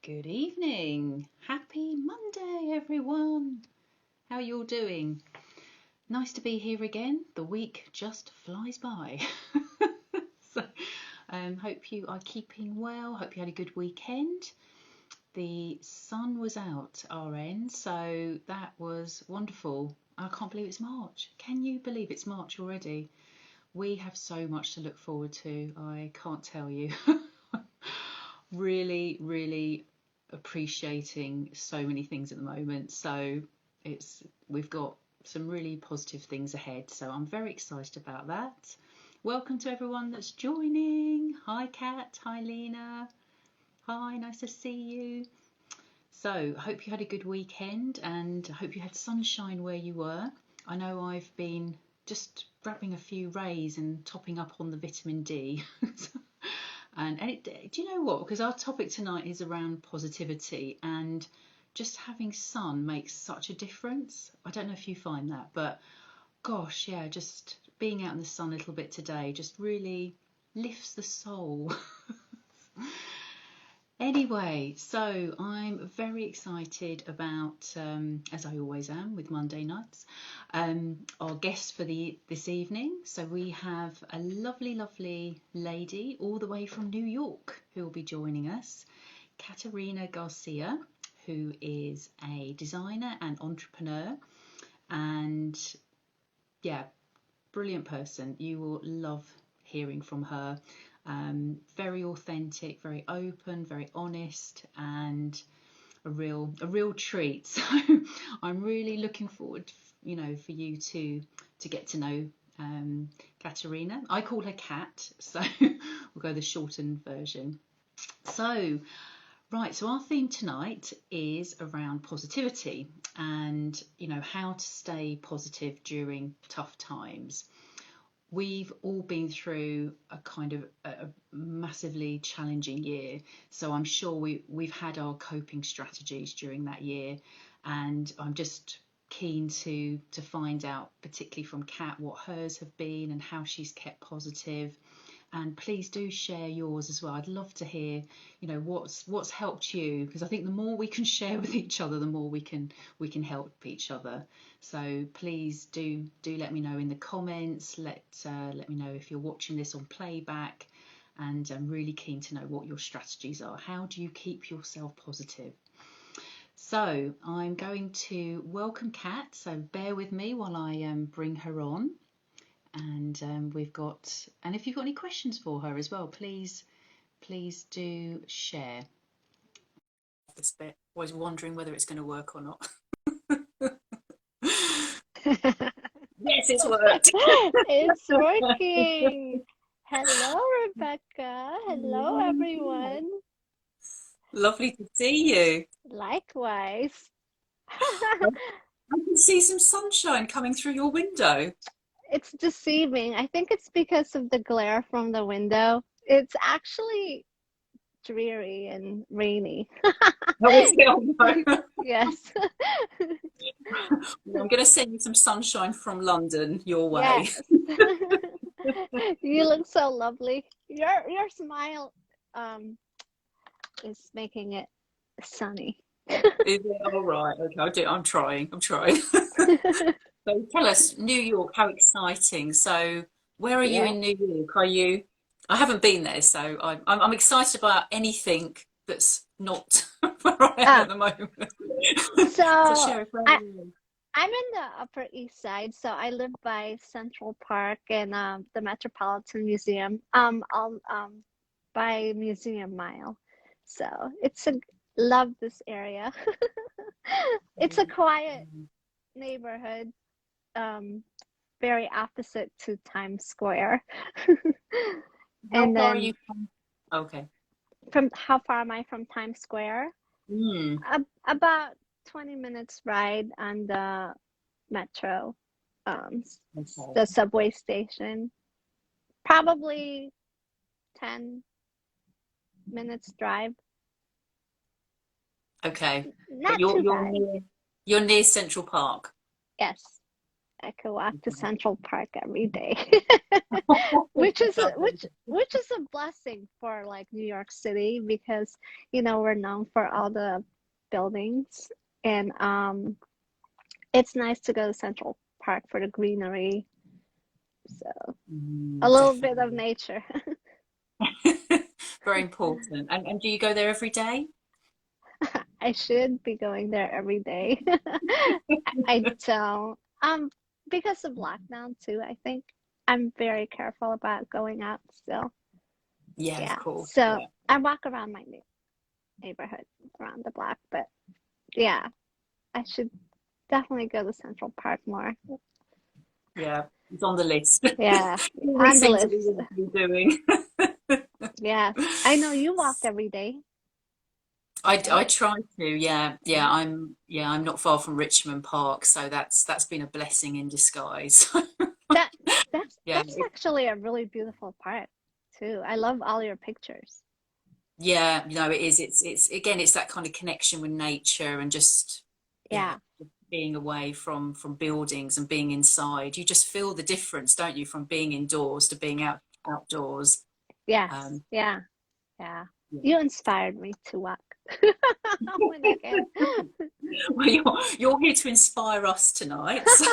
Good evening. Happy Monday, everyone. How are you all doing? Nice to be here again. The week just flies by. so, hope you are keeping well. Hope you had a good weekend. The sun was out our end, so that was wonderful. I can't believe it's March. Can you believe it's March already? We have so much to look forward to. I can't tell you. Really appreciating so many things at the moment. So we've got some really positive things ahead. So I'm very excited about that. Welcome to everyone that's joining. Hi Kat, hi Lena. Hi, nice to see you. So hope you had a good weekend and I hope you had sunshine where you were. I know I've been just grabbing a few rays and topping up on the vitamin D. Do you know what? Because our topic tonight is around positivity, and just having sun makes such a difference. I don't know if you find that, but gosh, yeah, just being out in the sun a little bit today just really lifts the soul. Anyway, so I'm very excited about, as I always am with Monday nights, our guest for this evening. So we have a lovely lady all the way from New York who will be joining us, Katarina Garcia, who is a designer and entrepreneur, and yeah, brilliant person. You will love hearing from her. Very authentic, very open, very honest, and a real treat. So I'm really looking forward, for you to get to know Katarina. I call her Kat, so we'll go the shortened version. So our theme tonight is around positivity and how to stay positive during tough times. We've all been through a kind of a massively challenging year, so I'm sure we've had our coping strategies during that year, and I'm just keen to find out, particularly from Kat, what hers have been and how she's kept positive. And please do share yours as well. I'd love to hear, what's helped you, because I think the more we can share with each other, the more we can help each other. So please do let me know in the comments. Let me know if you're watching this on playback, and I'm really keen to know what your strategies are. How do you keep yourself positive? So I'm going to welcome Kat. So bear with me while I bring her on. And and if you've got any questions for her as well, please do share. This bit, always wondering whether it's going to work or not. Yes, it's worked. It's working. Hello, Rebecca. Hello, everyone. Lovely to see you. Likewise. I can see some sunshine coming through your window. It's deceiving. I think it's because of the glare from the window. It's actually dreary and rainy. Oh, is it? Oh, no. Yes. I'm going to send you some sunshine from London your way. Yes. You look so lovely. Your smile is making it sunny. Is it? All right. Okay, I'll do. I'm trying. So tell us, New York, how exciting. So where are you Yeah. in New York? Are you? I haven't been there, so I'm excited about anything that's not where I am Ah, at the moment. so So share it. I I'm in the Upper East Side, so I live by Central Park and the Metropolitan Museum. By Museum Mile. So love this area. It's a quiet neighborhood, um, very opposite to Times Square. How And far are then you from? Okay. from how far am I from Times Square? Mm, About 20 minutes ride on the metro, um, okay. the subway station. Probably 10 minutes drive. Okay. But Not too bad. you're near Central Park. Yes. I could walk to Yeah. Central Park every day, which is which is a blessing for like New York City because we're known for all the buildings and it's nice to go to Central Park for the greenery. So a little bit of Definitely. nature. Very important. And do you go there every day? I should be going there every day. I don't. Because of lockdown too, I think I'm very careful about going out still. Yeah, of Yeah. course. So Yeah. I walk around my neighborhood around the block, but yeah, I should definitely go to Central Park more. Yeah. It's on the list. Yeah, on Always the things that we list. want to be doing. Yes. I know you walk every day, I right? try to, yeah, yeah. I'm not far from Richmond Park, so that's been a blessing in disguise. That that's Yeah, that's actually a really beautiful part too. I love all your pictures. yeah, it is. It's again, it's that kind of connection with nature and just yeah, Yeah. being away from buildings and being inside. You just feel the difference, don't you, from being indoors to being outdoors. Yes. Um, Yeah. Yeah. yeah. You inspired me to walk when I can. Well, you're here to inspire us tonight, so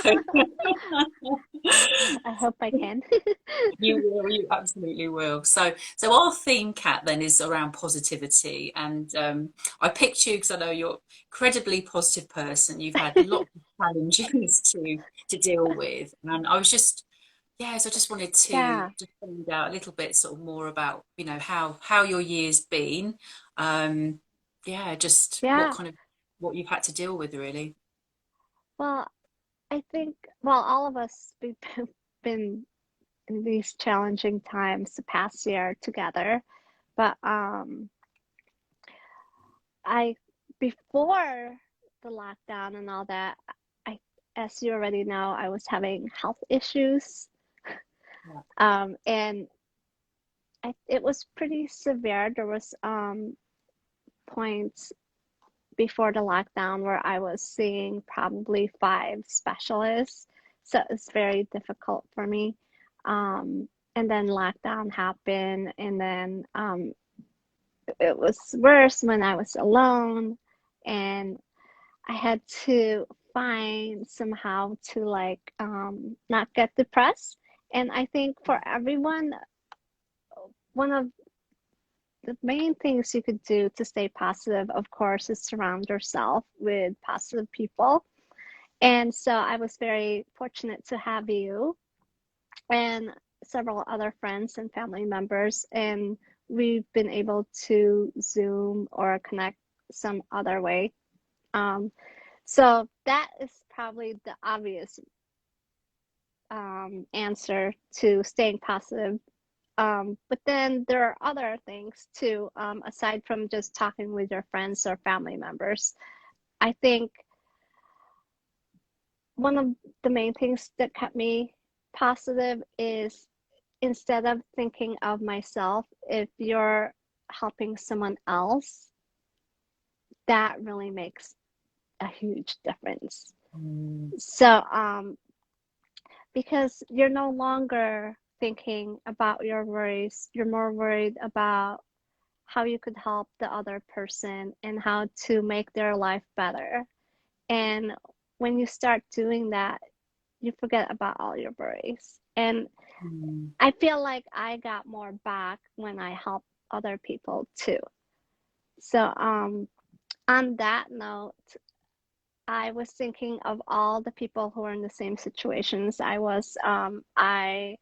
I hope I can. you will, you absolutely will. So our theme, Cat, then is around positivity, and I picked you because I know you're an incredibly positive person. You've had lots of challenges to deal with, and I was just, yeah, so I just wanted to Yeah. just find out a little bit sort of more about, how your year's been. Um, yeah, just Yeah. what you've had to deal with, really. Well, I think, well, all of us, we've been in these challenging times the past year together. But I before the lockdown and all that, I as you already know, I was having health issues. Yeah. And it was pretty severe. There was points before the lockdown where I was seeing probably 5 specialists. So it's very difficult for me. And then lockdown happened, and then it was worse when I was alone, and I had to find somehow to like not get depressed. And I think for everyone, one of the main things you could do to stay positive, of course, is surround yourself with positive people. And so I was very fortunate to have you and several other friends and family members. And we've been able to Zoom or connect some other way. Um, so that is probably the obvious answer to staying positive. But then there are other things too, aside from just talking with your friends or family members. I think one of the main things that kept me positive is instead of thinking of myself, if you're helping someone else, that really makes a huge difference. Mm, So, because you're no longer thinking about your worries, you're more worried about how you could help the other person and how to make their life better. And when you start doing that, you forget about all your worries. And mm, I feel like I got more back when I help other people too. So, on that note, I was thinking of all the people who are in the same situations I was. I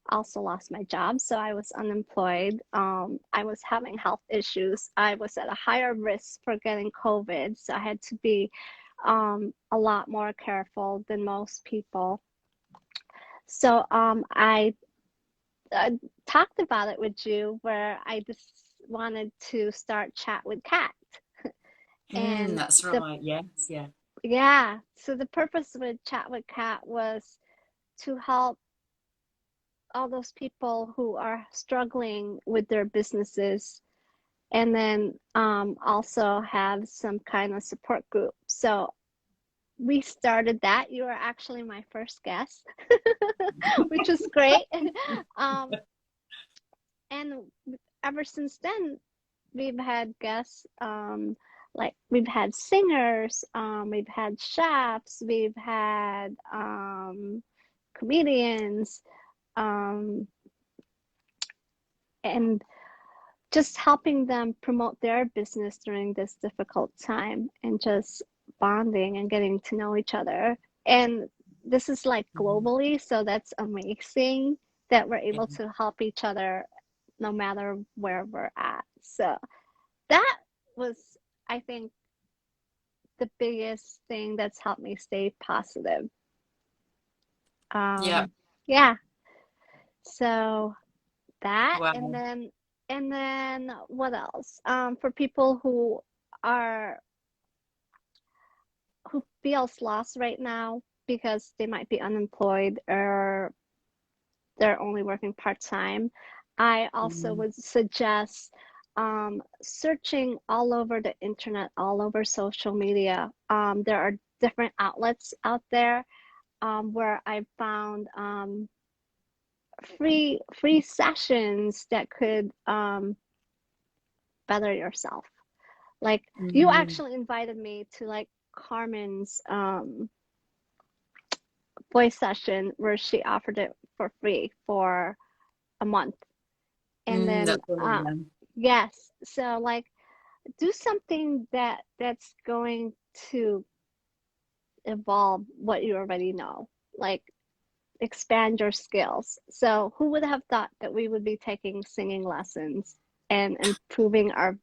also lost my job, so I was unemployed. I was having health issues. I was at a higher risk for getting COVID, so I had to be a lot more careful than most people. So I talked about it with you, where I just wanted to start Chat with Kat, and that's the right. Yes, yeah. yeah. So the purpose with Chat with Kat was to help all those people who are struggling with their businesses, and then also have some kind of support group. So we started that. You were actually my first guest, which is great. Um, and ever since then, we've had guests, like we've had singers, we've had chefs, we've had comedians, um, and just helping them promote their business during this difficult time and just bonding and getting to know each other. And this is like Mhm. globally, so that's amazing that we're Yeah. able to help each other no matter where we're at. So that was, I think, the biggest thing that's helped me stay positive. Yeah. Um, yeah, so that, Wow. and then what else? For people are who feels lost right now because they might be unemployed or they're only working part-time, I also Mhm. would suggest searching all over the internet, all over social media. There are different outlets out there where I found free sessions that could better yourself. Like you Mhm. actually invited me to like Carmen's voice session where she offered it for free for a month. And then That's brilliant. yes, so like do something that's going to evolve what you already know. Like expand your skills. So who would have thought that we would be taking singing lessons and improving our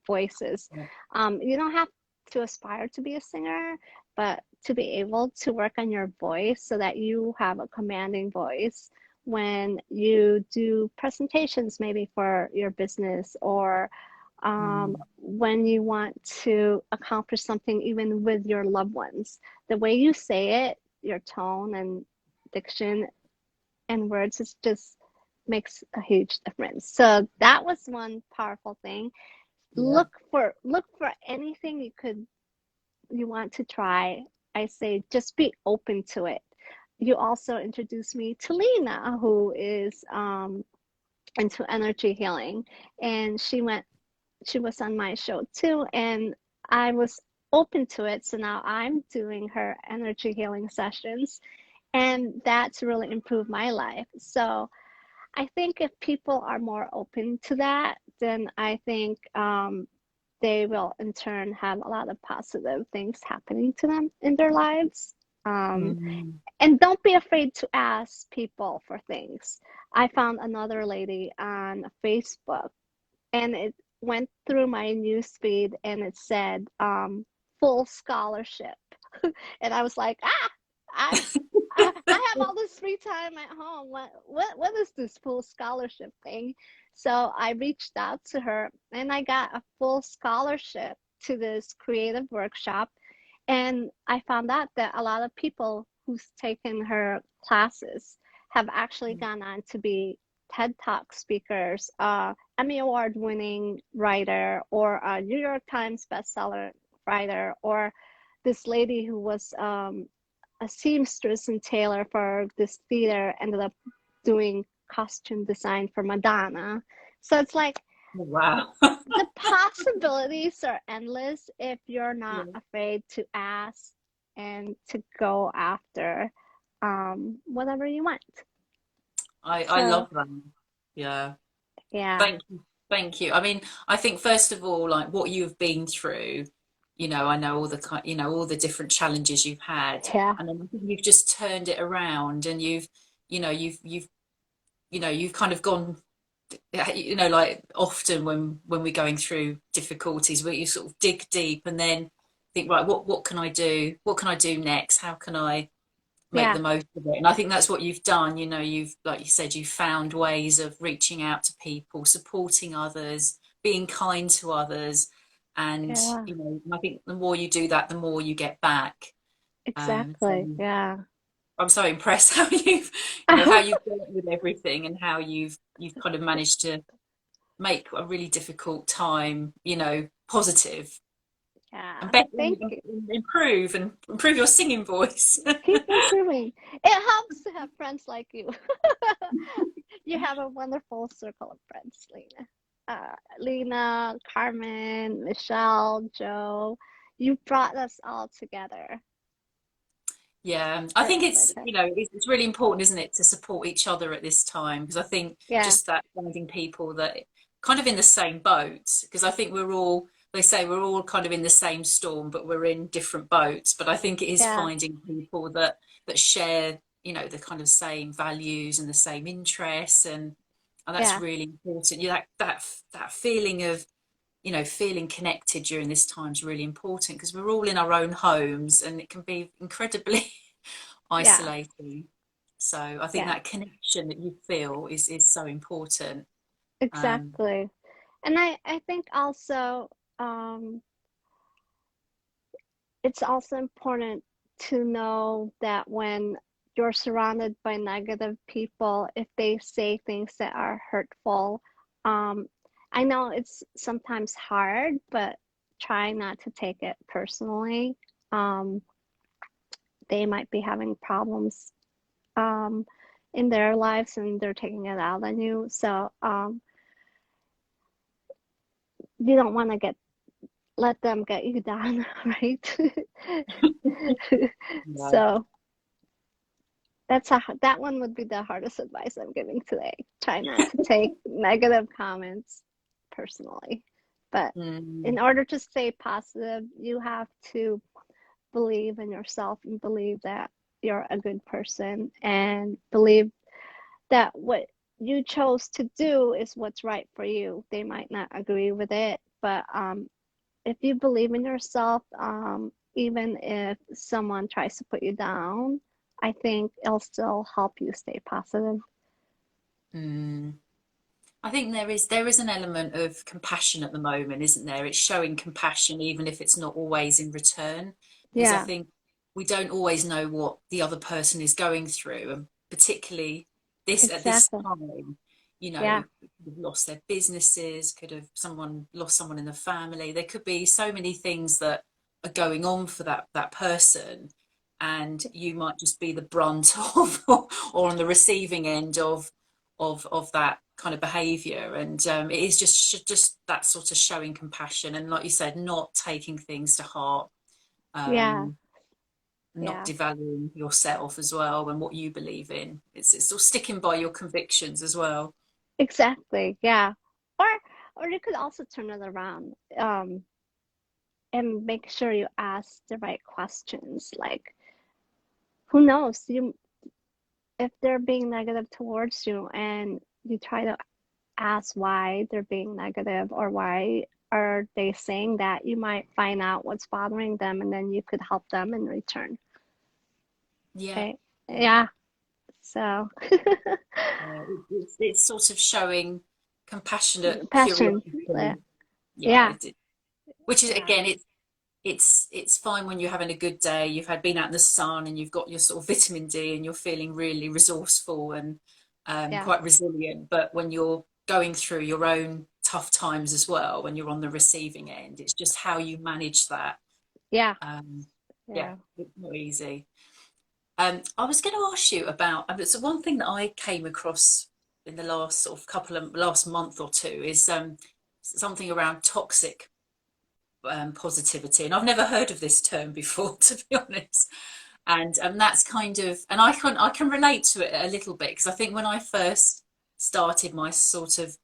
voices? Yeah. You don't have to aspire to be a singer, but to be able to work on your voice so that you have a commanding voice when you do presentations, maybe for your business, or Mm. when you want to accomplish something, even with your loved ones. The way you say it, your tone and diction and words is just makes a huge difference. So that was one powerful thing. Yeah. Look for anything you want to try. I say just be open to it. You also introduced me to Lena, who is into energy healing, and she was on my show too, and I was open to it. So now I'm doing her energy healing sessions, and that's really improved my life. So I think if people are more open to that, then I think they will in turn have a lot of positive things happening to them in their lives. Um, Mm. and don't be afraid to ask people for things. I found another lady on Facebook, and it went through my newsfeed and it said full scholarship. And I was like, I, I have all this free time at home. What is this full scholarship thing? So I reached out to her and I got a full scholarship to this creative workshop. And I found out that a lot of people who's taken her classes have actually gone on to be TED Talk speakers, Emmy Award winning writer, or a New York Times bestseller writer, or this lady who was a seamstress and tailor for this theater ended up doing costume design for Madonna. So it's like Wow. the possibilities are endless if you're Yeah. not afraid to ask and to go after whatever you want. I So love that. Yeah. yeah, Thank you. Thank you. I mean, I think first of all, like what you've been through, I know all the all the different challenges you've had, yeah, and then I think you've just turned it around, and you've kind of gone, like often when we're going through difficulties, where you sort of dig deep and then think, right, what can I do? What can I do next? How can I make yeah, the most of it? And I think that's what you've done. You've, like you said, you've found ways of reaching out to people, supporting others, being kind to others. And, yeah, I think the more you do that, the more you get back. So exactly. Yeah. I'm so impressed how you've dealt with everything and how you've kind of managed to make a really difficult time, positive. Yeah. and better, Thank you. improve your singing voice. Keep improving. It helps to have friends like you. You have a wonderful circle of friends, Lena. Lena, Carmen, Michelle, Joe. You brought us all together Yeah, I for think my it's, time. it's really important, isn't it, to support each other at this time? Because I think Yeah, just that finding people that kind of in the same boat, because I think they say we're all kind of in the same storm, but we're in different boats. But I think it is yeah, finding people that share, the kind of same values and the same interests, and that's yeah, really important. That feeling of, feeling connected during this time is really important because we're all in our own homes and it can be incredibly yeah, isolating. So I think yeah, that connection that you feel is so important. Um, exactly. And I think also um, it's also important to know that when you're surrounded by negative people, if they say things that are hurtful, um, I know it's sometimes hard, but try not to take it personally. Um, they might be having problems um, in their lives and they're taking it out on you. So you don't want to get let them get you down, right? yeah. So that one would be the hardest advice I'm giving today. Try not to take negative comments personally. But in Mm, order to stay positive, you have to believe in yourself and believe that you're a good person and believe that what you chose to do is what's right for you. They might not agree with it, but if you believe in yourself, even if someone tries to put you down, I think it'll still help you stay positive. mm. I think there is an element of compassion at the moment, isn't there? It's showing compassion even if it's not always in return, because I Yeah, think we don't always know what the other person is going through, and particularly this at this exactly. time, Yeah, could have lost their businesses, could have someone lost someone in the family. There could be so many things that are going on for that person, and you might just be the brunt of or on the receiving end of that kind of behavior, and it is just that sort of showing compassion and, like you said, not taking things to heart, yeah, um, not yeah, devaluing yourself as well and what you believe in. It's sort of sticking by your convictions as well. exactly. Yeah. Or or you could also turn it around, and make sure you ask the right questions. Like, who knows? You if they're being negative towards you and you try to ask why they're being negative or why are they saying that, you might find out what's bothering them and then you could help them in return. Yeah, Okay. yeah, Yeah. So yeah. It's sort of showing compassionate passion. curiosity. Yeah, Yeah. which is, Yeah. again, it's fine when you're having a good day, you've had been out in the sun and you've got your sort of vitamin D and you're feeling really resourceful and Yeah. quite resilient. But when you're going through your own tough times as well, when you're on the receiving end, it's just how you manage that. Yeah. Um, yeah, Yeah. it's not easy. I was going to ask you about, so one thing that I came across in the last sort of last month or two is something around toxic positivity, and I've never heard of this term before, to be honest. And that's kind of, and I can relate to it a little bit because I think when I first started my sort of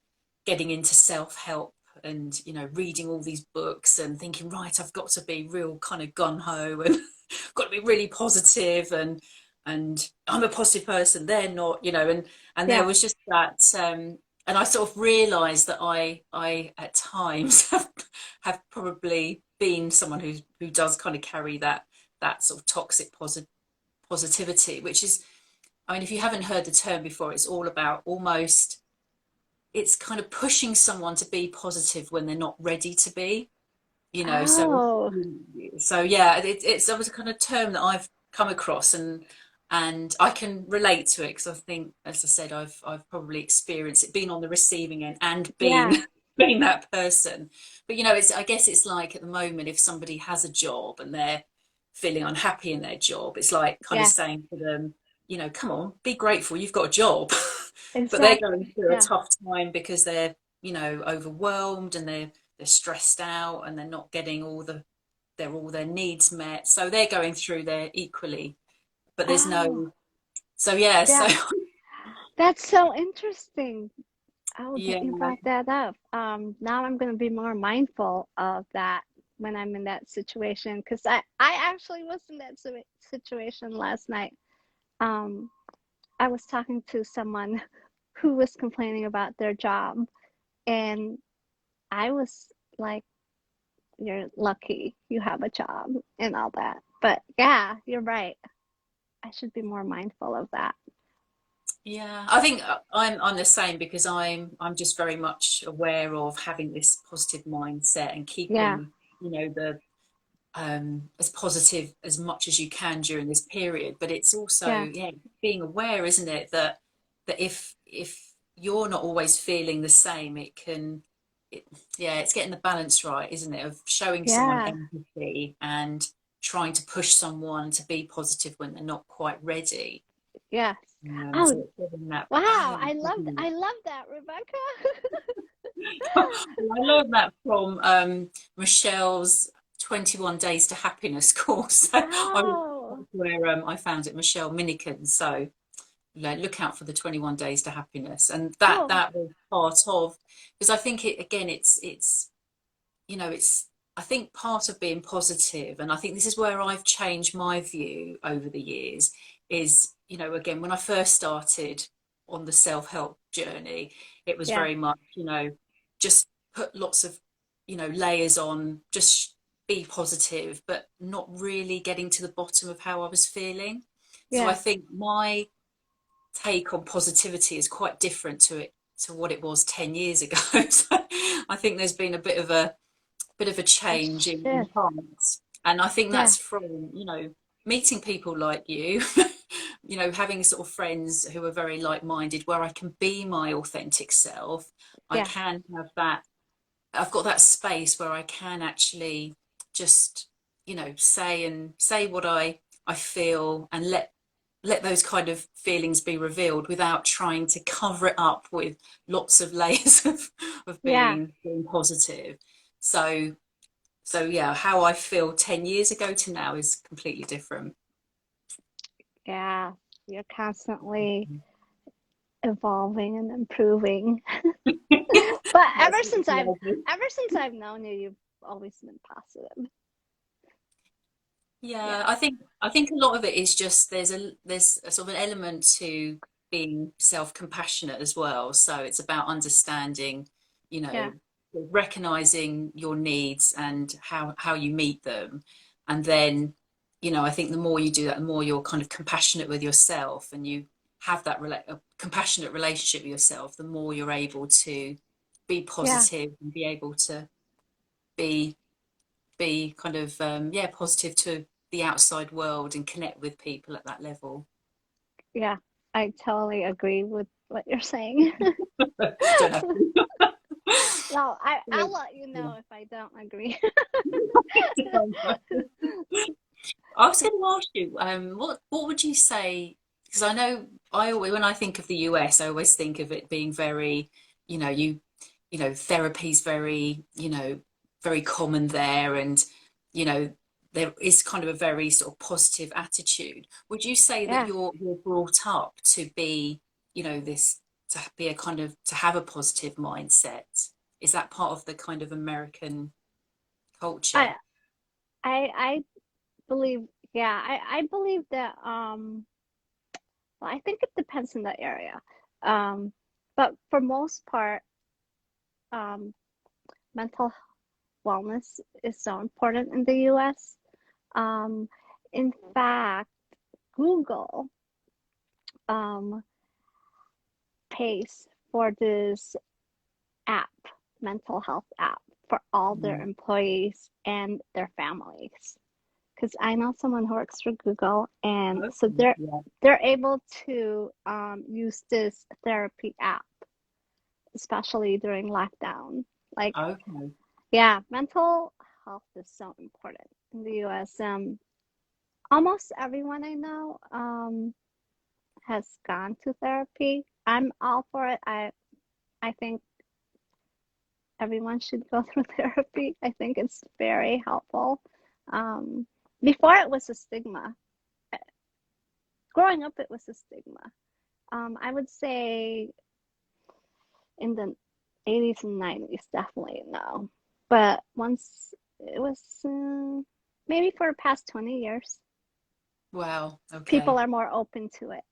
getting into self-help and reading all these books and thinking, right, I've got to be real kind of gun-ho and got to be really positive, and I'm a positive person, they're not, and there Yeah. was just that, and I sort of realized that I at times have probably been someone who does kind of carry that sort of toxic positivity, which is, I mean, if you haven't heard the term before, it's all about almost, it's kind of pushing someone to be positive when they're not ready to be, so Oh, yeah, it's always a kind of term that I've come across, and I can relate to it because I think, as I said, I've probably experienced it, being on the receiving end and being yeah. being that person. But you know, it's I guess it's like at the moment, if somebody has a job and they're feeling unhappy in their job, it's like kind of Yeah, saying to them, you know, come on, be grateful you've got a job. But they're going exactly. through a Yeah, tough time because they're, you know, overwhelmed and they're stressed out and they're not getting all their needs met. So they're going through their equally, but there's oh, no, so yeah, so yeah, that's so interesting. Oh, that yeah, you brought that up. Now I'm going to be more mindful of that when I'm in that situation, because I actually was in that situation last night. Um, I was talking to someone who was complaining about their job, and I was like, "You're lucky you have a job and all that." But yeah, you're right. I should be more mindful of that. yeah. I think I'm the same because I'm just very much aware of having this positive mindset and Yeah, keeping, you know, the as positive as much as you can during this period. But it's also, yeah, yeah, being aware, isn't it, that if you're not always feeling the same, it can, it, yeah, it's getting the balance right, isn't it, of showing someone yeah, empathy and trying to push someone to be positive when they're not quite ready. yes. So Oh, it's getting that wow. balance, isn't it? I loved that, Rebecca. I learned that from Michelle's 21 Days to Happiness course. Oh, That's where I found it, Michelle Minikin. So look out for the 21 Days to Happiness, and oh, that was part of, because I think it again, it's you know, it's I think part of being positive, and I think this is where I've changed my view over the years, is, you know, again, when I first started on the self-help journey, it was yeah, very much, you know, just put lots of, you know, layers on, just be positive, but not really getting to the bottom of how I was feeling. So I yeah, think my take on positivity is quite different to what it was 10 years ago. So I think there's been a bit of a a change in shift. parts. And I think Yeah, that's from, you know, meeting people like you, you know, having sort of friends who are very like-minded, where I can be my authentic self. I yeah, can have that, I've got that space where I can actually just, you know, say what I feel, and let those kind of feelings be revealed without trying to cover it up with lots of layers of yeah, being positive. So so yeah, how I feel 10 years ago to now is completely different. yeah. You're constantly evolving and improving. But That's lovely. ever since I've known you, you've always been positive. Yeah, Yeah, I think a lot of it is just there's a sort of an element to being self-compassionate as well. So it's about understanding, you yeah, know, recognizing your needs and how you meet them. And then, you know, I think the more you do that, the more you're kind of compassionate with yourself, and you have that a compassionate relationship with yourself, the more you're able to be yeah, positive and be able to be be kind of yeah, positive to the outside world and connect with people at that level. yeah. I totally agree with what you're saying. Don't have to. No, I'll So, let you yeah. know if I don't agree. I was going to ask you, what would you say? Because I know I always, when I think of the US, I always think of it being very, you know, you know, therapy's very, you know, very common there, and you know, there is kind of a very sort of positive attitude. Would you say that Yeah, you're brought up to be, you know, this to be a kind of to have a positive mindset? Is that part of the kind of American culture? I I believe, yeah, I believe that well, I think it depends on the area. Um but for most part, um mental wellness is so important in the US. Um in fact, Google um pays for this app, mental health app, for all their Mm. employees and their families. Because I know someone who works for Google, and Okay. so Yeah. they're able to use this therapy app, especially during lockdown. Like, Okay. Yeah, mental health is so important in the US. Almost everyone I know has gone to therapy. I'm all for it. I think everyone should go through therapy. I think it's very helpful. Um, Before it was a stigma. Growing up, it was a stigma. I would say in the 80s and 90s, definitely no. But once it was maybe for the past 20 years, Wow. people Okay. are more open to it.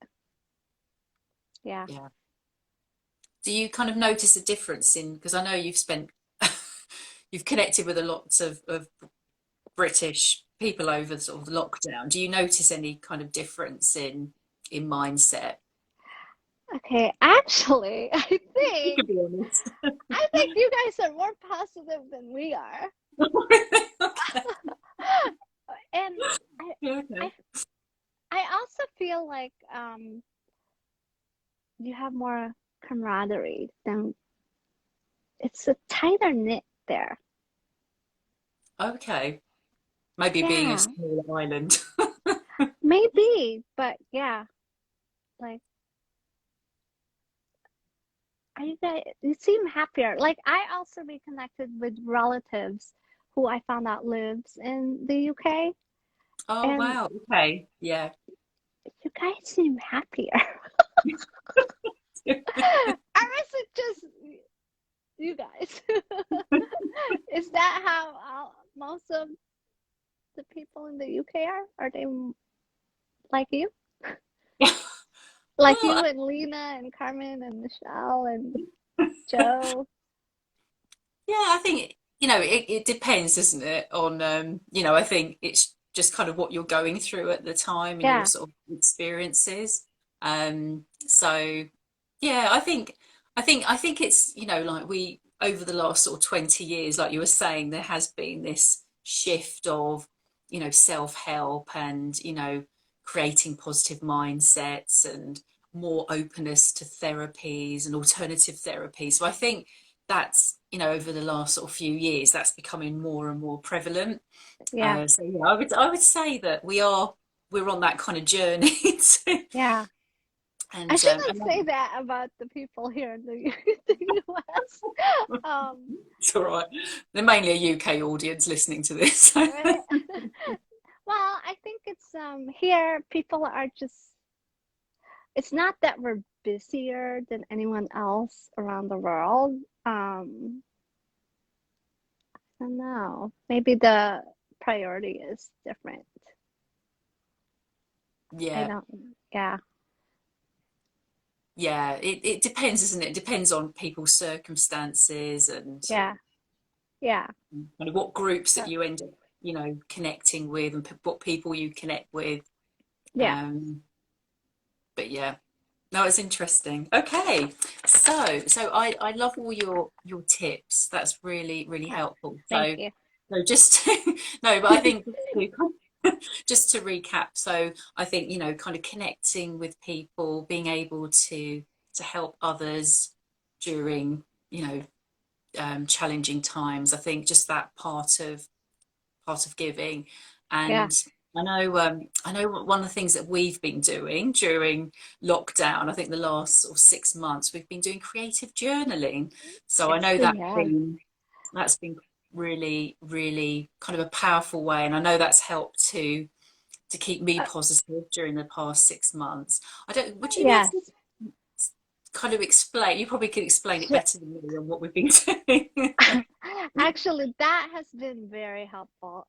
Yeah. Yeah. Do you kind of notice a difference in, because I know you've spent, you've connected with a lot of British people over sort of lockdown. Do you notice any kind of difference in mindset? Okay, actually, You can be honest. I think you guys are more positive than we are. Okay. And I Yeah, I okay. I also feel like you have more camaraderie than it's a tighter knit there. Okay. Maybe being a Yeah, small island. maybe, but yeah, like you guys, you seem happier. Like I also reconnected with relatives who I found out lives in the UK, Oh, and wow. Okay. Yeah. you guys seem happier. Or is it just you guys? Is that how most of the people in the UK are? Are they like you? Like you Well, and Lena and Carmen and Michelle and Joe? yeah, I think, it depends, doesn't it, on, I think it's just kind of what you're going through at the time and your Yeah, sort of experiences. So yeah, I think it's, like over the last sort of 20 years, like you were saying, there has been this shift of, self-help and, creating positive mindsets and more openness to therapies and alternative therapies. So I think that's, over the last sort of few years, that's becoming more and more prevalent. yeah, So yeah, I would say that we're on that kind of journey to, yeah. I and shouldn't say that about the people here in the US. it's all right. They're mainly a UK audience listening to this. Right? Well, I think it's here people are just it's not that we're busier than anyone else around the world. I don't know. Maybe the priority is different. I Yeah, don't, yeah, yeah. It depends, isn't it? It depends on people's circumstances and yeah, yeah, kind of what groups that uh, you end up, connecting with and what people you connect with. yeah. Um, but yeah. No, it's interesting. Okay, so I love all your tips. That's really really Uh, helpful. Thank So you. so just no, but I think just to recap. So I think kind of connecting with people, being able to help others during challenging times. I think just that part of giving. Yeah, And I know one of the things that we've been doing during lockdown, I think the last sort of 6 months, we've been doing creative journaling. So I yes, know we that's have. been really, really kind of a powerful way. And I know that's helped to keep me Uh, positive during the past 6 months. Would you be able to yes. kind of explain? You probably could explain it Sure. better than me on what we've been doing. Actually, that has been very helpful.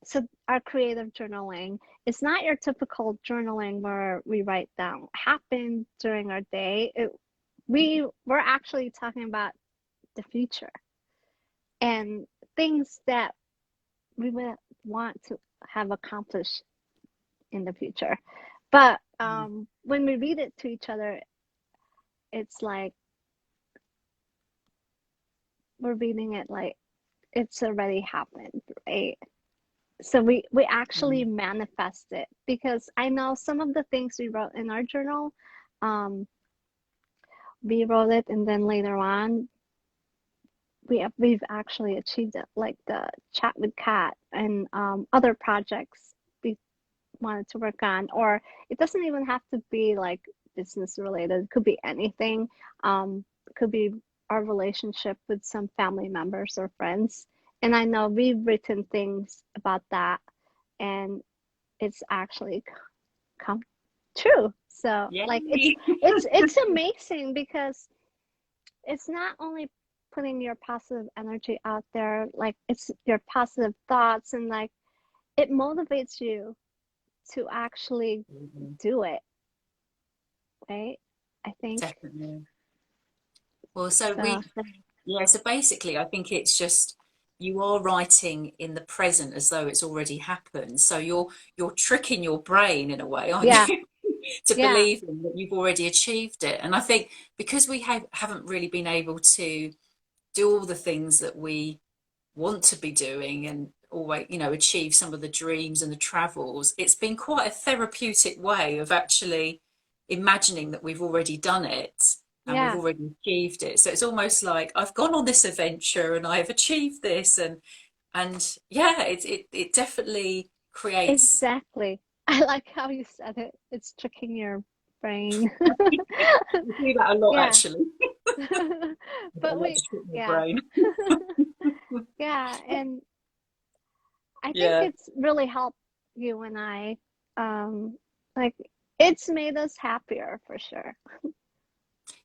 So our creative journaling is not your typical journaling where we write down what happened during our day. We're actually talking about the future and things that we would want to have accomplished in the future. But when we read it to each other, it's like we're reading it like it's already happened, right? So we actually manifest it because I know some of the things we wrote in our journal, um, we wrote it and then later on we've actually achieved it, like the chat with Kat and other projects we wanted to work on. Or it doesn't even have to be like business related. It could be anything. It could be our relationship with some family members or friends. And I know we've written things about that, and it's actually come true. So like Yay. it's amazing because it's not only putting your positive energy out there, like it's your positive thoughts, and like it motivates you to actually Mhm. do it, right? I think Definitely. Well, so so. yeah, so basically, I think it's just you are writing in the present as though it's already happened. So you're tricking your brain in a way, aren't Yeah, you, to yeah, believing that you've already achieved it. And I think because we haven't really been able to do all the things that we want to be doing and always, achieve some of the dreams and the travels, it's been quite a therapeutic way of actually imagining that we've already done it and we've yeah, already achieved it. So it's almost like I've gone on this adventure and I've achieved this, and yeah, it definitely creates. exactly. I like how you said it. It's tricking your brain. We do that a lot Yeah. actually. I But like we, to trick my yeah. brain. Yeah, and I think Yeah. it's really helped you and I. Like it's made us happier for sure.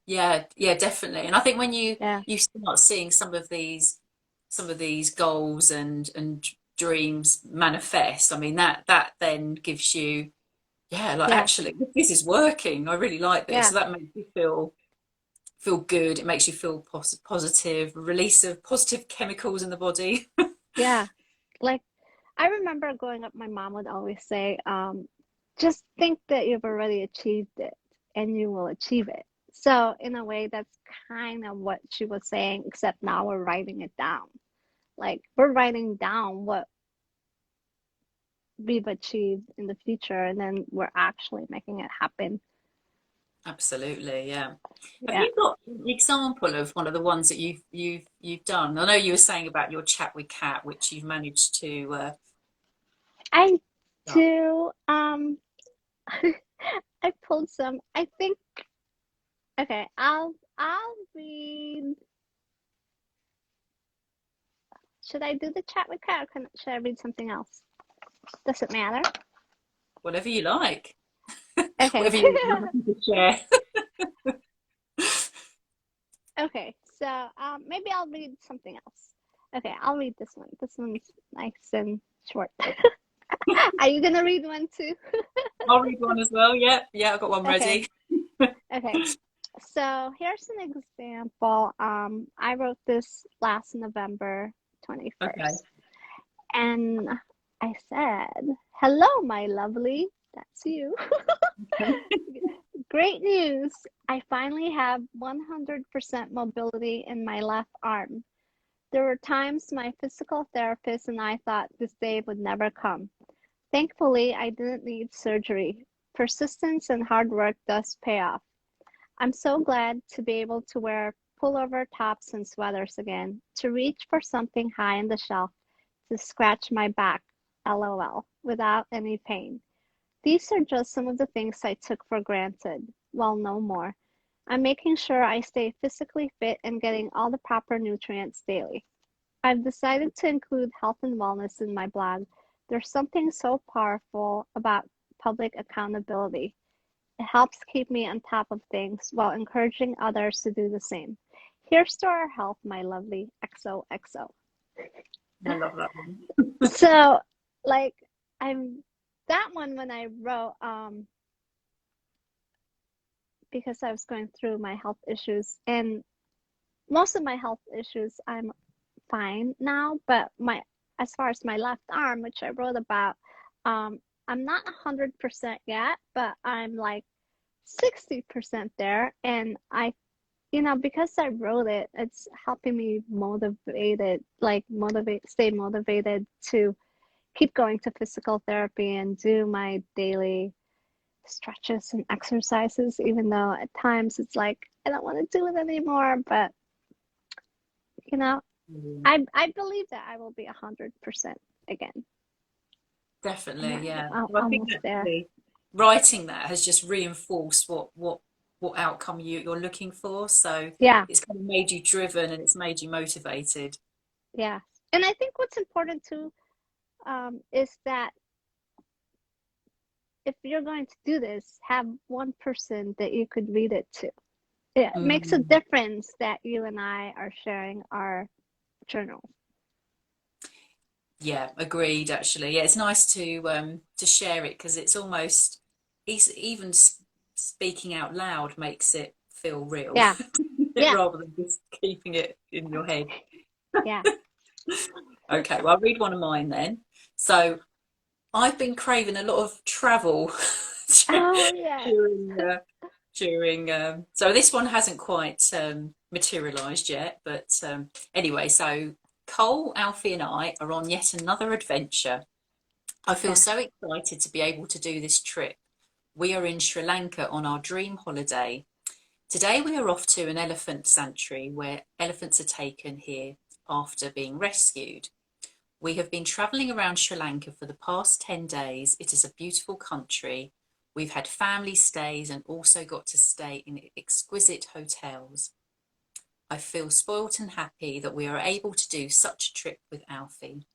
Yeah, yeah, definitely. And I think when Yeah, you start seeing some of these goals and dreams manifest, I mean that then gives you, yeah, like yeah, actually this is working. I really like this. yeah, So that makes you feel good. It makes you feel positive, release of positive chemicals in the body. yeah. Like I remember growing up, my mom would always say, just think that you've already achieved it and you will achieve it. So in a way, that's kind of what she was saying, except now we're writing it down. Like we're writing down what we've achieved in the future, and then we're actually making it happen. Absolutely, yeah. Have Yeah, you got an example of one of the ones that you've done? I know you were saying about your chat with Kat, which you've managed to I done. do. I pulled some. I think. Okay, I'll read. Should I do the chat with Kat, or should I read something else? Does it matter? Whatever you like, Okay. whatever you're happy to share. Okay, so maybe I'll read something else. Okay, I'll read this one. This one's nice and short. Are you gonna read one too? I'll read one as well. Yeah, yeah, I've got one Okay, ready. okay. So here's an example. I wrote this last November Okay. 21st, and I said, "Hello, my lovely." That's you. Great news! I finally have 100% mobility in my left arm. There were times my physical therapist and I thought this day would never come. Thankfully, I didn't need surgery. Persistence and hard work does pay off. I'm so glad to be able to wear pullover tops and sweaters again, to reach for something high on the shelf, to scratch my back, lol, without any pain. These are just some of the things I took for granted. Well, no more. I'm making sure I stay physically fit and getting all the proper nutrients daily. I've decided to include health and wellness in my blog. There's something so powerful about public accountability. It helps keep me on top of things while encouraging others to do the same. Here's to our health, my lovely XOXO. I love that one. So, like, I'm that one when I wrote, because I was going through my health issues, and most of my health issues I'm fine now, but my as far as my left arm, which I wrote about, I'm not 100% yet, but I'm like 60% there, and because I wrote it, it's helping me stay motivated to keep going to physical therapy and do my daily stretches and exercises, even though at times it's like I don't want to do it anymore, but you know, Brilliant. I believe that I will be 100% again. And Definitely, I'm yeah. Well, I think almost there. actually writing that has just reinforced what outcome you're looking for. So Yeah, it's kind of made you driven and it's made you motivated. yeah. And I think what's important too, is that if you're going to do this, have one person that you could read it to. It makes a Mm. difference that you and I are sharing our journals. Yeah, agreed. Actually, yeah, it's nice to share it because it's almost even speaking out loud makes it feel real Yeah, yeah, rather than just keeping it in your head. yeah. Okay, well, I'll read one of mine then. So I've been craving a lot of travel Oh, yes. during so this one hasn't quite materialized yet, but anyway, so Cole, Alfie, and I are on yet another adventure. I feel Yeah, so excited to be able to do this trip. We are in Sri Lanka on our dream holiday. Today we are off to an elephant sanctuary where elephants are taken here after being rescued. We have been travelling around Sri Lanka for the past 10 days. It is a beautiful country. We've had family stays and also got to stay in exquisite hotels. I feel spoilt and happy that we are able to do such a trip with Alfie.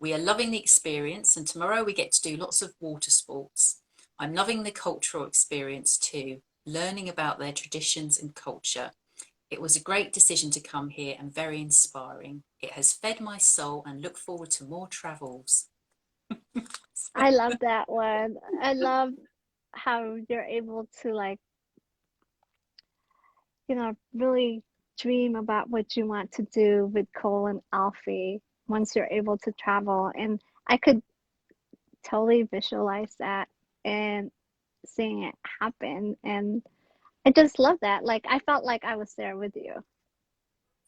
We are loving the experience, and tomorrow we get to do lots of water sports. I'm loving the cultural experience too, learning about their traditions and culture. It was a great decision to come here and very inspiring. It has fed my soul and look forward to more travels. I love that one. I love how you're able to, like, really dream about what you want to do with Cole and Alfie once you're able to travel. And I could totally visualize that and seeing it happen. And I just love that. Like, I felt like I was there with you.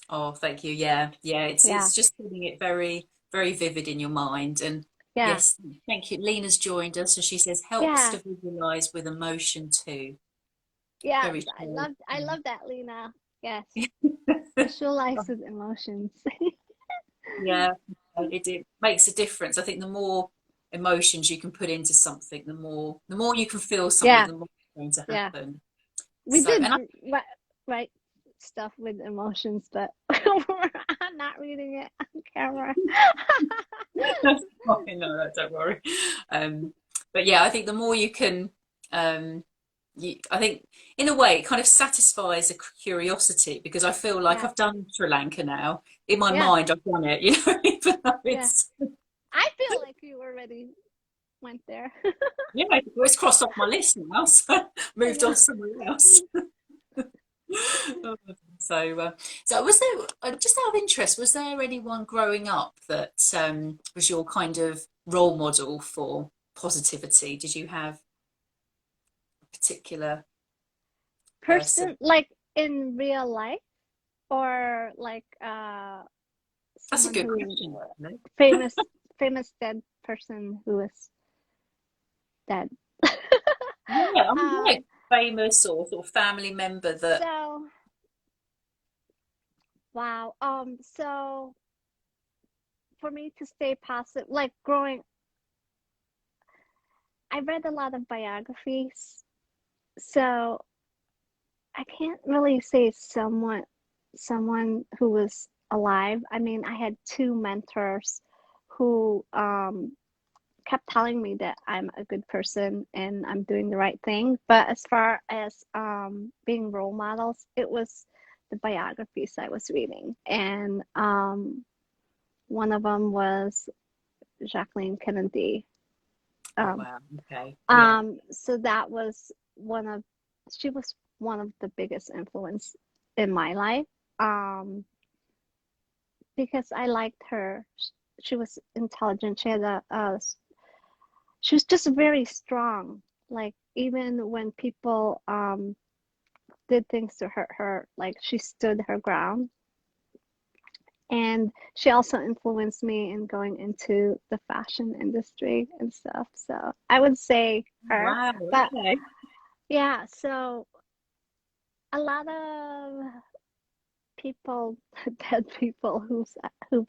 Oh, thank you. Yeah, yeah. Yeah, It's just putting it very, very vivid in your mind. And yeah, yes, thank you. Lena's joined us, and she says helps yeah, to visualize with emotion too. yes. Very true. I love that, Lena. Yes. Yeah. Visualize with emotions. Yeah, it makes a difference. I think the more emotions you can put into something, the more you can feel something, Yeah, the more it's going to yeah. happen. We So, did and I, write stuff with emotions, but I'm not reading it on camera. that's fine, no, don't worry. Um, but yeah, I think the more you can, um, I think in a way it kind of satisfies a curiosity because I feel like Yeah, I've done Sri Lanka now. In my yeah, mind, I've done it, even though yeah. it's I feel like you already went there. yeah, it's crossed off my list now, so I moved on know. to somewhere else. So, so was there just out of interest, was there anyone growing up that was your kind of role model for positivity? Did you have a particular person? Person, like in real life, or like That's a someone good who question, actually. famous, famous dead person who is dead. Yeah, I mean, like Um, famous or sort of family member that. so wow. So for me to stay positive, like growing, I read a lot of biographies, so I can't really say someone who was alive. I mean, I had two mentors who kept telling me that I'm a good person and I'm doing the right thing. But as far as being role models, it was the biographies I was reading, and one of them was Jacqueline Kennedy. Oh Um, wow, okay, yeah, so that was she was one of the biggest influence in my life. Um, because I liked her. She was intelligent. She was just very strong. Like even when people did things to hurt her, like she stood her ground. And she also influenced me in going into the fashion industry and stuff. So I would say her. wow, But okay. yeah, so a lot of people, dead people who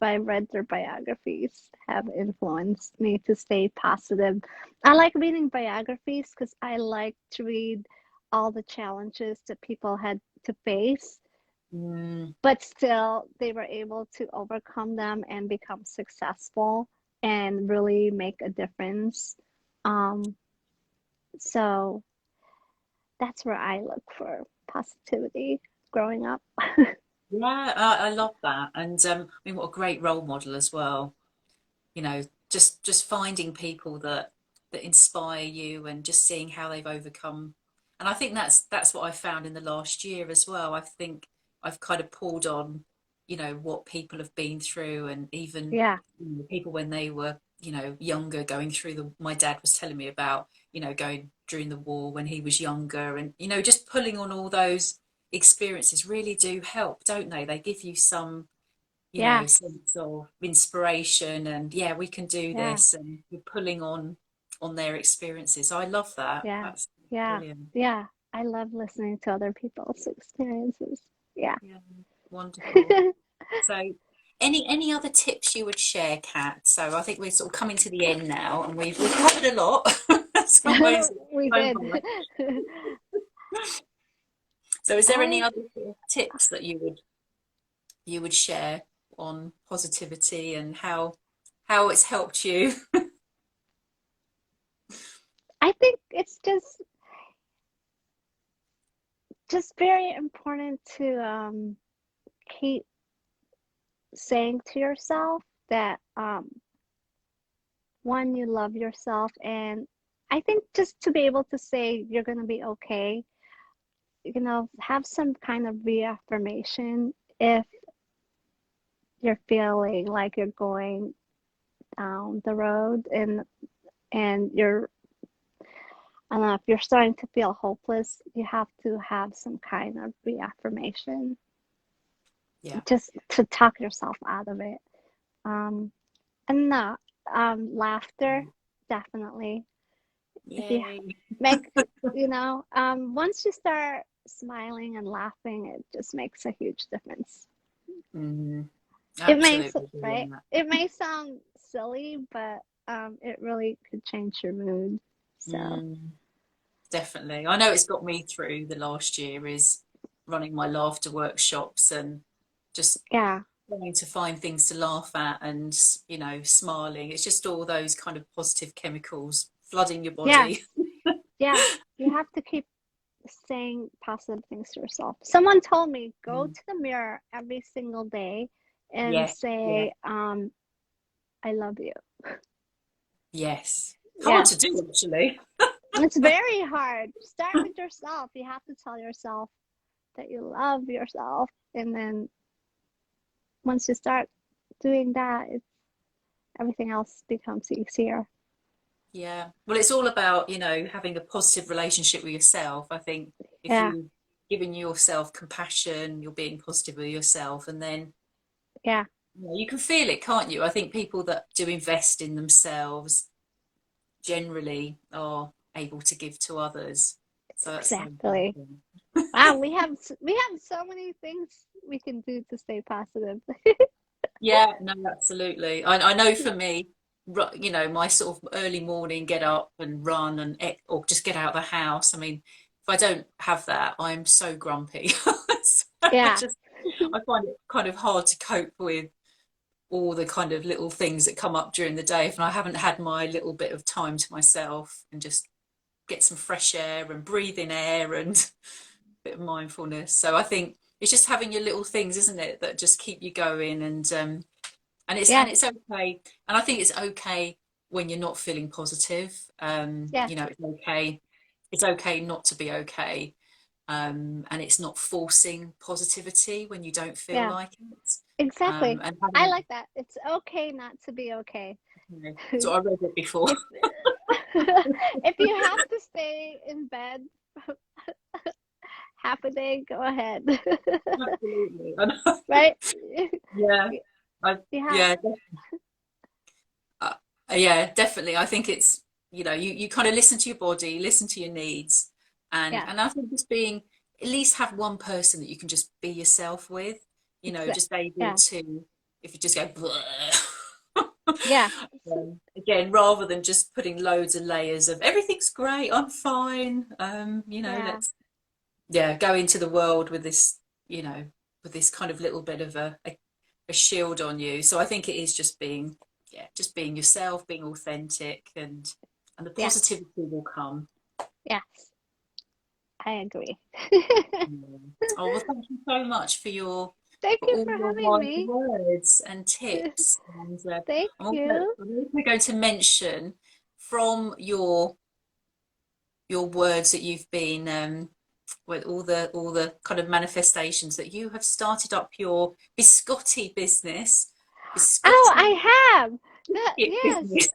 I read their biographies have influenced me to stay positive. I like reading biographies because I like to read all the challenges that people had to face, Mm, but still they were able to overcome them and become successful and really make a difference. Um, so that's where I look for positivity growing up. yeah, I love that. And I mean, what a great role model as well. You know, just finding people that inspire you and just seeing how they've overcome. And I think that's what I found in the last year as well. I think I've kind of pulled on, what people have been through, and even Yeah, people when they were, younger, going through my dad was telling me about, going during the war when he was younger, and just pulling on all those experiences really do help, don't they? They give you some, yeah, sense of inspiration, and yeah, we can do yeah, this, and you're pulling on their experiences. I love that. yeah, That's yeah, brilliant. yeah. I love listening to other people's experiences. Yeah. Yeah, wonderful. So any other tips you would share, Kat? So I think we're sort of coming to the end now, and we've covered a lot. It's almost We did. over. So is there any I other sort of tips that you would share on positivity and how it's helped you? I think it's just very important to keep saying to yourself that one, you love yourself, and I think just to be able to say you're gonna be okay, have some kind of reaffirmation if you're feeling like you're going down the road and you're, I don't know, if you're starting to feel hopeless, you have to have some kind of reaffirmation Yeah. just to talk yourself out of it. Um, and no, laughter, definitely. If you Yay. make, once you start smiling and laughing, it just makes a huge difference. Mm, It may, absolutely right? doing that. It may sound silly, but it really could change your mood. So, Mm, definitely. I know it's got me through the last year is running my laughter workshops and just yeah, trying to find things to laugh at, and smiling. It's just all those kind of positive chemicals flooding your yeah, body. yeah. You have to keep saying positive things to yourself. Someone told me go Mm, to the mirror every single day and yes, yeah, say, I love you. yes. Hard Yeah, to do actually. it's very hard. Start with yourself. You have to tell yourself that you love yourself. And then once you start doing that, everything else becomes easier. Yeah. Well, it's all about, having a positive relationship with yourself. I think if Yeah, you giving yourself compassion, you're being positive with yourself, and then yeah, you can feel it, can't you? I think people that do invest in themselves generally are able to give to others. So that's so exactly. important. Wow, we have so many things we can do to stay positive. Yeah, no, absolutely. I know for me, my sort of early morning get up and run or just get out of the house. I mean, if I don't have that, I'm so grumpy. So Yeah, just I find it kind of hard to cope with all the kind of little things that come up during the day if I haven't had my little bit of time to myself and just get some fresh air and breathe in air and a bit of mindfulness. So I think it's just having your little things, isn't it, that just keep you going, and it's yeah, and it's okay. And I think it's okay when you're not feeling positive. yeah, It's okay not to be okay. And it's not forcing positivity when you don't feel yeah, like it. exactly. And I having, like that. It's okay not to be okay. so I read it before. If if you have to stay in bed half a day, go ahead. Absolutely. Right? Yeah. I, Yeah, yeah. Uh, yeah, definitely. I think it's, you kind of listen to your body, listen to your needs, and yeah, and I think just being at least have one person that you can just be yourself with. you know, Exact. just able Yeah. to, if you just go, Yeah. again, rather than just putting loads of layers of everything's great, I'm fine, you know, Yeah. let's, yeah, go into the world with this, you know, with this kind of little bit of a shield on you. So I think it is just being, yeah, just being yourself, being authentic, and the Yes. positivity will come. Yes. I agree. Mm. Oh, well, thank you so much Thank for you all for your having wise me. words and tips. And Thank you. I'm also going to mention from your words that you've been with all the kind of manifestations that you have started up your biscotti business, Oh, biscotti I have. That, yes. business.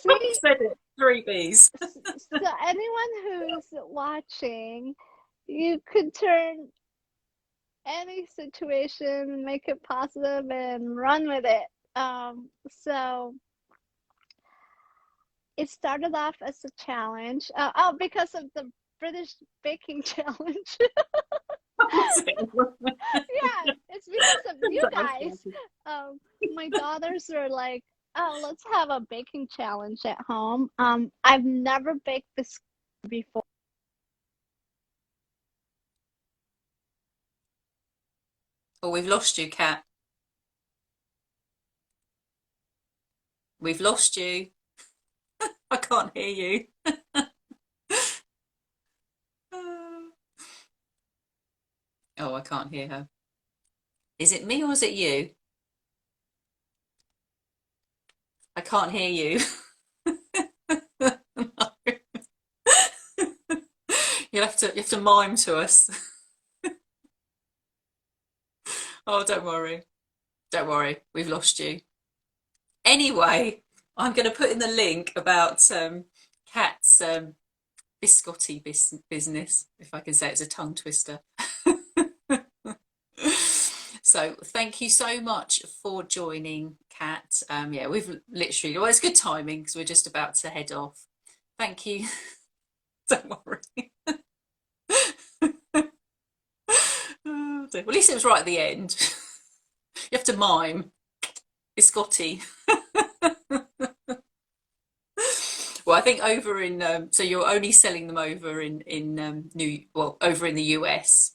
I See, said it, three B's. so anyone who's watching, you could turn any situation, make it positive, and run with it. So it started off as a challenge. Oh, because of the British Baking Challenge. Yeah, it's because of you guys. My daughters are like, "Oh, let's have a baking challenge at home." I've never baked this before. Oh, we've lost you, Kat. We've lost you. I can't hear you. Oh, I can't hear her. Is it me or is it you? I can't hear you. You have to mime to us. Oh, don't worry. Don't worry. We've lost you. Anyway, I'm going to put in the link about Kat's biscotti business, if I can say it's a tongue twister. So thank you so much for joining, Kat. Yeah, we've literally, well, it's good timing because we're just about to head off. Thank you. Don't worry. Oh, dear. Well, at least it was right at the end. You have to mime. Biscotti. Well, I think over in so you're only selling them over in over in the US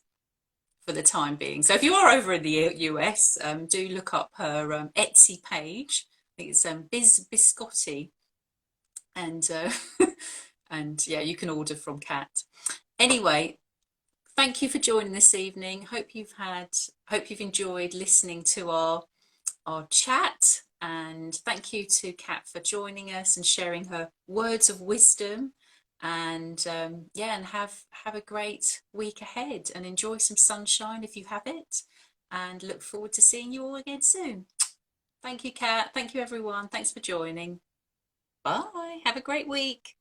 for the time being. So if you are over in the US, do look up her Etsy page. I think it's Biscotti, and and yeah, you can order from Kat. Anyway, thank you for joining this evening. Hope you've enjoyed listening to our chat. And thank you to Kat for joining us and sharing her words of wisdom. And yeah, and have a great week ahead and enjoy some sunshine if you have it. And look forward to seeing you all again soon. Thank you, Kat. Thank you, everyone. Thanks for joining. Bye. Have a great week.